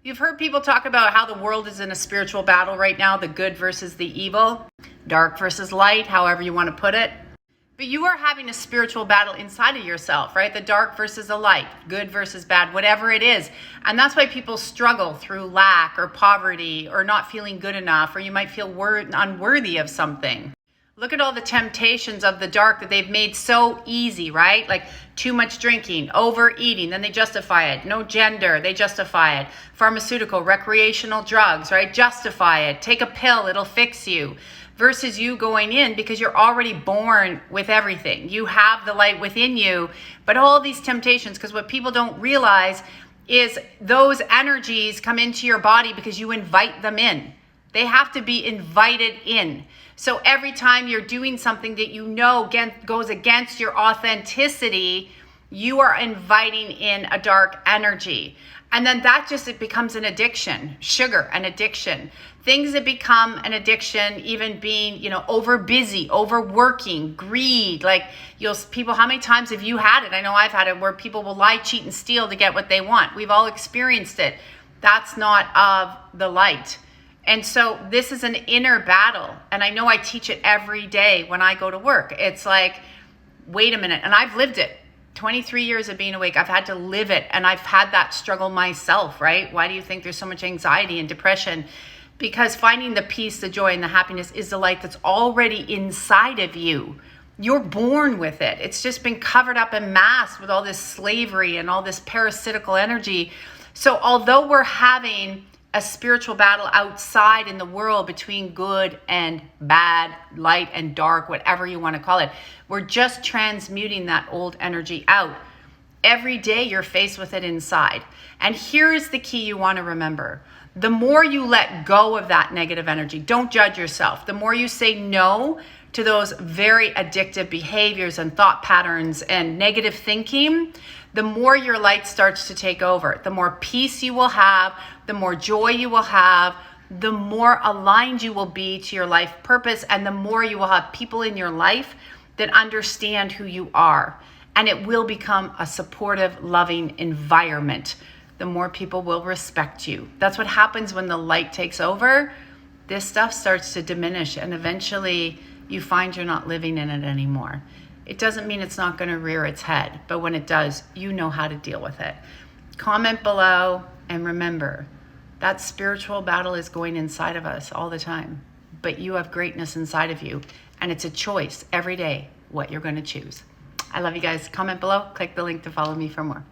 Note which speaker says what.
Speaker 1: You've heard people talk about how the world is in a spiritual battle right now, the good versus the evil, dark versus light, however you want to put it. But you are having a spiritual battle inside of yourself, right? The dark versus the light, good versus bad, whatever it is. And that's why people struggle through lack or poverty or not feeling good enough, or you might feel unworthy of something. Look at all the temptations of the dark that they've made so easy, right? Like too much drinking, overeating, then they justify it. No gender, they justify it. Pharmaceutical, recreational drugs, right? Justify it. Take a pill, it'll fix you. Versus you going in because you're already born with everything. You have the light within you, but all these temptations, because what people don't realize is those energies come into your body because you invite them in. They have to be invited in. So every time you're doing something that you know goes against your authenticity, you are inviting in a dark energy. And then it becomes an addiction. Sugar, an addiction. Things that become an addiction, even being, over busy, overworking, greed. Like people, how many times have you had it? I know I've had it where people will lie, cheat, and steal to get what they want. We've all experienced it. That's not of the light. And so this is an inner battle. And I know I teach it every day when I go to work. It's like, wait a minute. And I've lived it. 23 years of being awake. I've had to live it. And I've had that struggle myself, right? Why do you think there's so much anxiety and depression? Because finding the peace, the joy, and the happiness is the light that's already inside of you. You're born with it. It's just been covered up and masked with all this slavery and all this parasitical energy. So although we're having a spiritual battle outside in the world between good and bad, light and dark, whatever you want to call it, we're just transmuting that old energy out. Every day you're faced with it inside. And here's the key you want to remember. The more you let go of that negative energy, don't judge yourself. The more you say no to those very addictive behaviors and thought patterns and negative thinking, the more your light starts to take over. The more peace you will have, the more joy you will have, the more aligned you will be to your life purpose, and the more you will have people in your life that understand who you are. And it will become a supportive, loving environment. The more people will respect you. That's what happens when the light takes over. This stuff starts to diminish, and eventually you find you're not living in it anymore. It doesn't mean it's not going to rear its head, but when it does, you know how to deal with it. Comment below, and remember, that spiritual battle is going inside of us all the time, but you have greatness inside of you, and it's a choice every day what you're going to choose. I love you guys. Comment below, click the link to follow me for more.